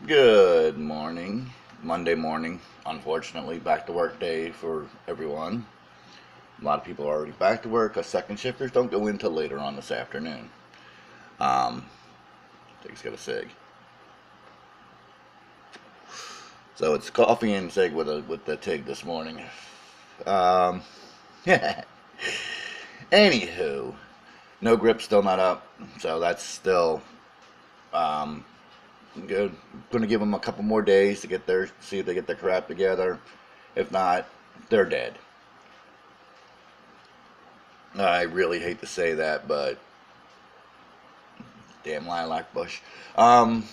Good morning. Monday morning, unfortunately, back to work day for everyone. A lot of people are already back to work. Us second shifters don't go in till later on this afternoon. Um, Tigg's got a cig. So it's coffee and cig with the Tigg this morning. Um, Anywho, no grip still not up, so that's still um, good. Going to give them a couple more days to get their see if they get their crap together. If not, they're dead. I really hate to say that, but damn lilac bush. Um,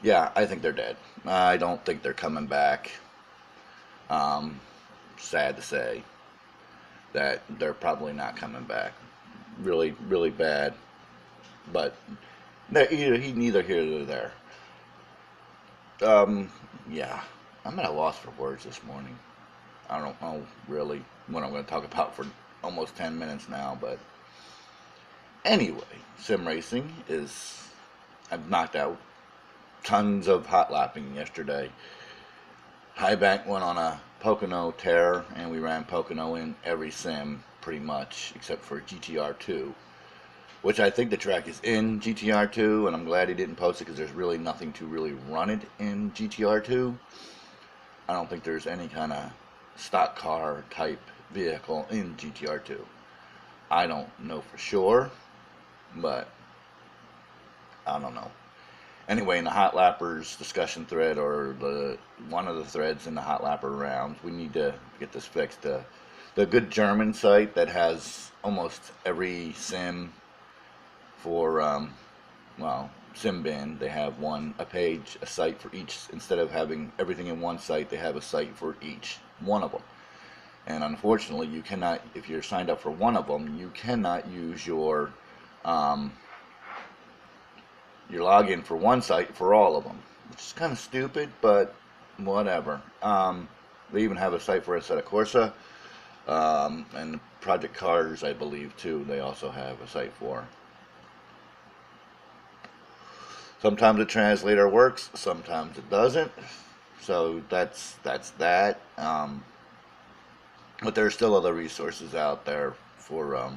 yeah, I think they're dead. I don't think they're coming back. Um, Sad to say that they're probably not coming back. Really, really bad. But neither here nor there. Um, yeah, I'm at a loss for words this morning. I don't know really what I'm going to talk about for almost 10 minutes now, but anyway, sim racing is. I've knocked out tons of hot lapping yesterday. High Bank went on a Pocono tear, and we ran Pocono in every sim pretty much, except for GTR2, which I think the track is in GTR2, and I'm glad he didn't post it because there's really nothing to really run it in GTR2. I don't think there's any kind of stock car type vehicle in GTR2. I don't know for sure, but I don't know. Anyway, in the Hot Lappers discussion thread, or the one of the threads in the Hot Lapper rounds, we need to get this fixed. The good German site that has almost every sim for SimBin, they have a page, a site for each. Instead of having everything in one site, they have a site for each one of them. And unfortunately, you cannot, if you're signed up for one of them, you cannot use um, your login for one site for all of them, which is kind of stupid, but whatever. They even have a site for Assetto Corsa, and Project Cars, I believe, too. They also have a site for. Sometimes the translator works, sometimes it doesn't. So that's that. But there are still other resources out there for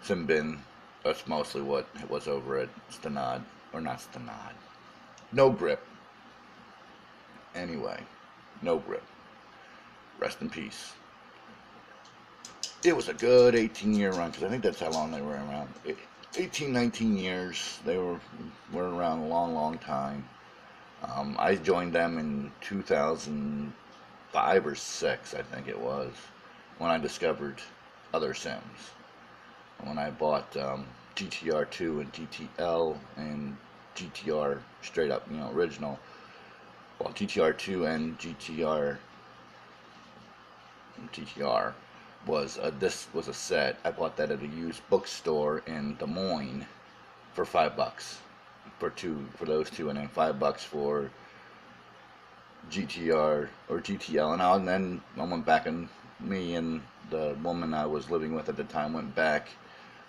Simbin. That's mostly what it was over at Stanad, or not Stanad. No grip. Anyway, no grip. Rest in peace. It was a good 18-year run, because I think that's how long they were around. 18, 19 years. They were around a long, long time. I joined them in 2005 or 6, I think it was, when I discovered other Sims. When I bought GTR2 and GTL and GTR straight up, original. Well, GTR2 and GTR this was a set. I bought that at a used bookstore in Des Moines for $5 for those two, and then $5 for GTR or GTL. And then I went back, and me and the woman I was living with at the time went back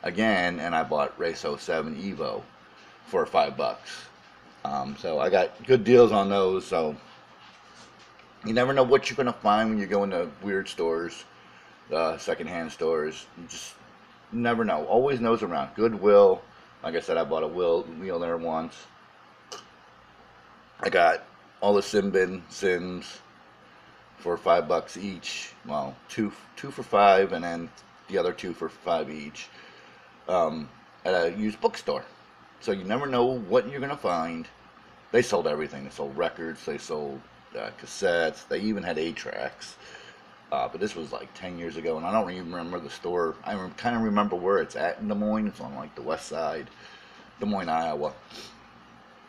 again, and I bought Race '07 Evo for $5. So I got good deals on those. So you never know what you're gonna find when you go into weird stores, secondhand stores. You just never know. Always knows around. Goodwill. Like I said, I bought a wheel there once. I got all the Simbin Sims for $5 each. Well, two for $5, and then the other two for $5 each, at a used bookstore. So you never know what you're gonna find. They sold everything. They sold records. They sold cassettes. They even had 8-tracks. But this was like 10 years ago, and I don't even remember the store. I kind of remember where it's at in Des Moines. It's on like the west side, Des Moines, Iowa.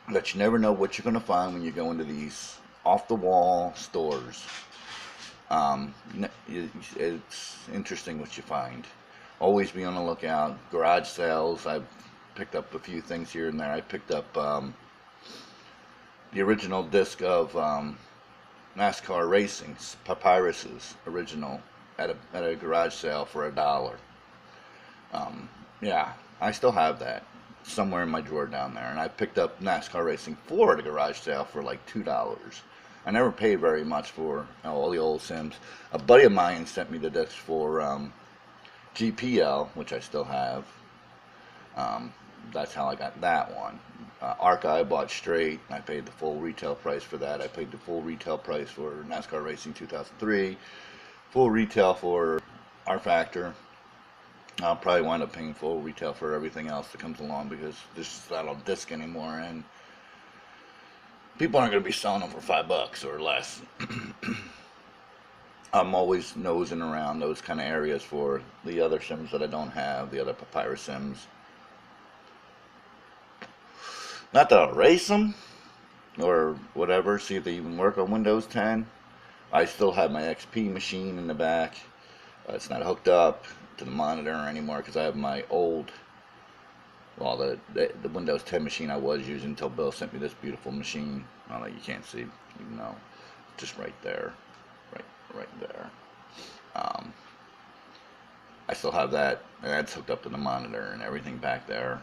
But you never know what you're going to find when you go into these off-the-wall stores. It's interesting what you find. Always be on the lookout. Garage sales. I've picked up a few things here and there. I picked up the original disc of NASCAR Racing, Papyrus's original, at a garage sale for $1. Yeah, I still have that. somewhere in my drawer down there, and I picked up NASCAR Racing 4 at a garage sale for like $2. I never paid very much for all the old sims. A buddy of mine sent me the disc for GPL, which I still have. That's how I got that one. Arca I bought straight. I paid the full retail price for that. I paid the full retail price for NASCAR Racing 2003. Full retail for R Factor. I'll probably wind up paying full retail for everything else that comes along because this is not on disc anymore, and people aren't going to be selling them for $5 or less. I'm always nosing around those kind of areas for the other sims that I don't have, the other Papyrus sims. Not that I'll race them or whatever, see if they even work on Windows 10. I still have my XP machine in the back. It's not hooked up to the monitor anymore because I have my old, well, the Windows 10 machine I was using until Bill sent me this beautiful machine. Oh, no, you can't see, even though just right there, right there. I still have that, and that's hooked up to the monitor and everything back there.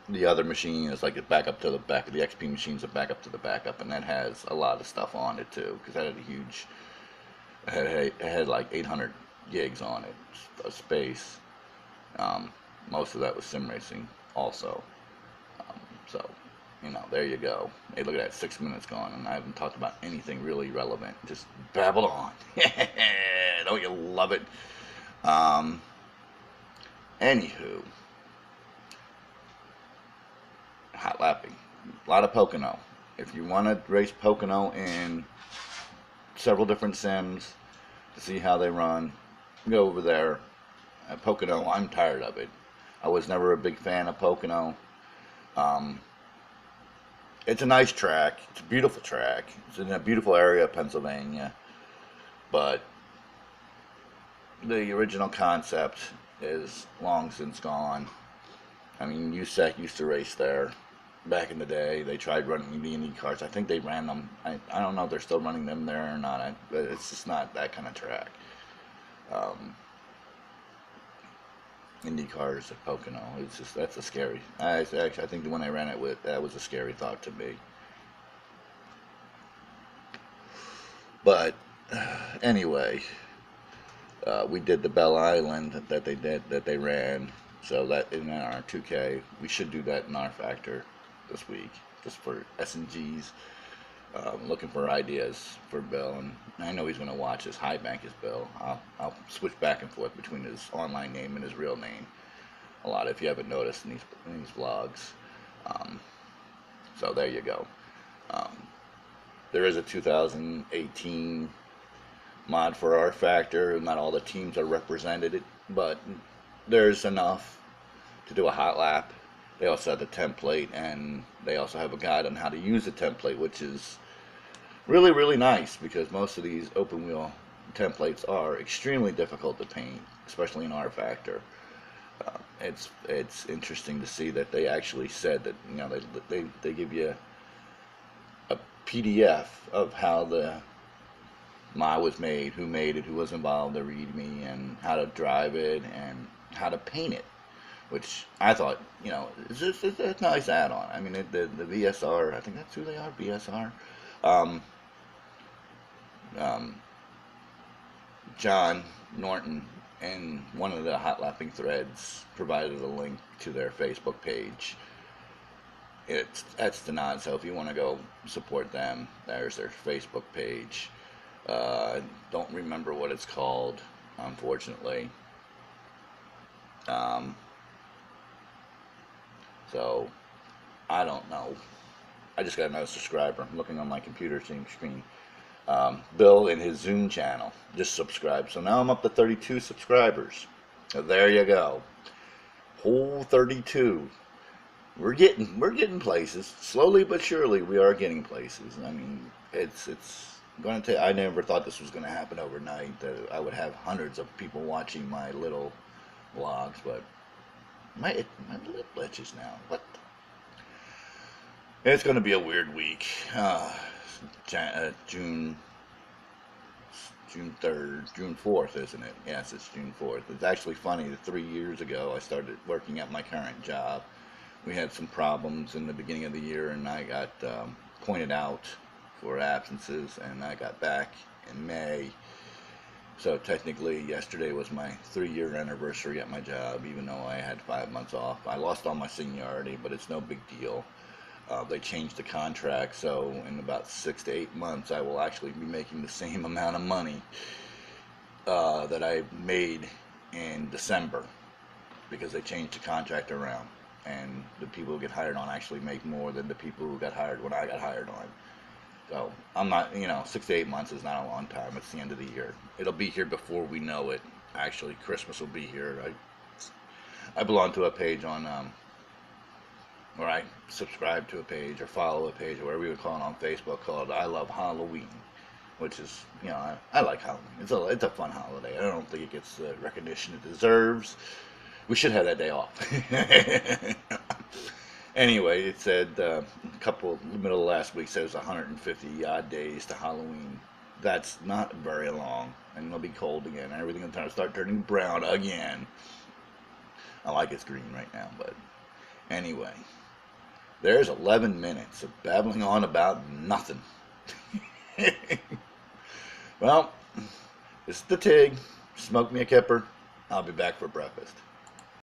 The other machine is like a backup to the back of the XP machine's a backup to the backup, and that has a lot of stuff on it too, because that had a huge, it had like 800 gigs on it, of space. Most of that was sim racing also. So, you know, there you go. Hey, look at that, 6 minutes gone, and I haven't talked about anything really relevant. Just babbled on. Don't you love it? Anywho, hot lapping. A lot of Pocono. If you want to race Pocono in several different sims to see how they run, go over there. Pocono, I'm tired of it. I was never a big fan of Pocono. It's a nice track. It's a beautiful track. It's in a beautiful area of Pennsylvania. But the original concept is long since gone. I mean, USAC used to race there back in the day. They tried running the Indy cars. I think they ran them. I don't know if they're still running them there or not. But it's just not that kind of track. Indy cars at Pocono. It's just, that's a scary. I think the one I ran it with, that was a scary thought to me. But anyway, we did the Bell Island that they ran. So that in our 2K, we should do that in R Factor this week, just for S&Gs. Looking for ideas for Bill, and I know he's going to watch his high bank as Bill. I'll switch back and forth between his online name and his real name a lot, if you haven't noticed in these vlogs. So there you go. There is a 2018 mod for R Factor. Not all the teams are represented, but there's enough to do a hot lap. They also have the template, and they also have a guide on how to use the template, which is really, really nice, because most of these open wheel templates are extremely difficult to paint, especially in R Factor. It's interesting to see that they actually said that, you know, they give you a PDF of how the mod was made, who made it, who was involved, the README, and how to drive it and how to paint it, which I thought, you know, it's a nice add-on. I mean, the VSR, I think that's who they are, VSR. John Norton in one of the hot lapping threads provided a link to their Facebook page. That's the nod. So if you want to go support them, there's their Facebook page. Don't remember what it's called, unfortunately. So I don't know. I just got another subscriber. I'm looking on my computer screen. Bill in his Zoom channel just subscribed, so now I'm up to 32 subscribers. So there you go, whole 32. We're getting places, slowly but surely. We are getting places. I mean, it's going to take. I never thought this was going to happen overnight, that I would have hundreds of people watching my little vlogs, but my lip glitches now. What? It's going to be a weird week. June June 3rd, June 4th, isn't it? Yes, it's June 4th. It's actually funny that 3 years ago I started working at my current job. We had some problems in the beginning of the year, and I got pointed out for absences, and I got back in May. So technically, yesterday was my 3-year anniversary at my job, even though I had 5 months off. I lost all my seniority, but it's no big deal. They changed the contract, so in about 6 to 8 months, I will actually be making the same amount of money that I made in December, because they changed the contract around, and the people who get hired on actually make more than the people who got hired when I got hired on. So I'm not, 6 to 8 months is not a long time. It's the end of the year. It'll be here before we know it. Actually, Christmas will be here. I belong to a page on, or I subscribe to a page or follow a page or whatever you would call it on Facebook, called I Love Halloween, which is, I like Halloween. It's a fun holiday. I don't think it gets the recognition it deserves. We should have that day off. Anyway, it said the middle of last week says 150 odd days to Halloween. That's not very long, and it'll be cold again. Everything will start turning brown again. I like it's green right now, but anyway, there's 11 minutes of babbling on about nothing. Well, this is the Tigg. Smoke me a kipper. I'll be back for breakfast.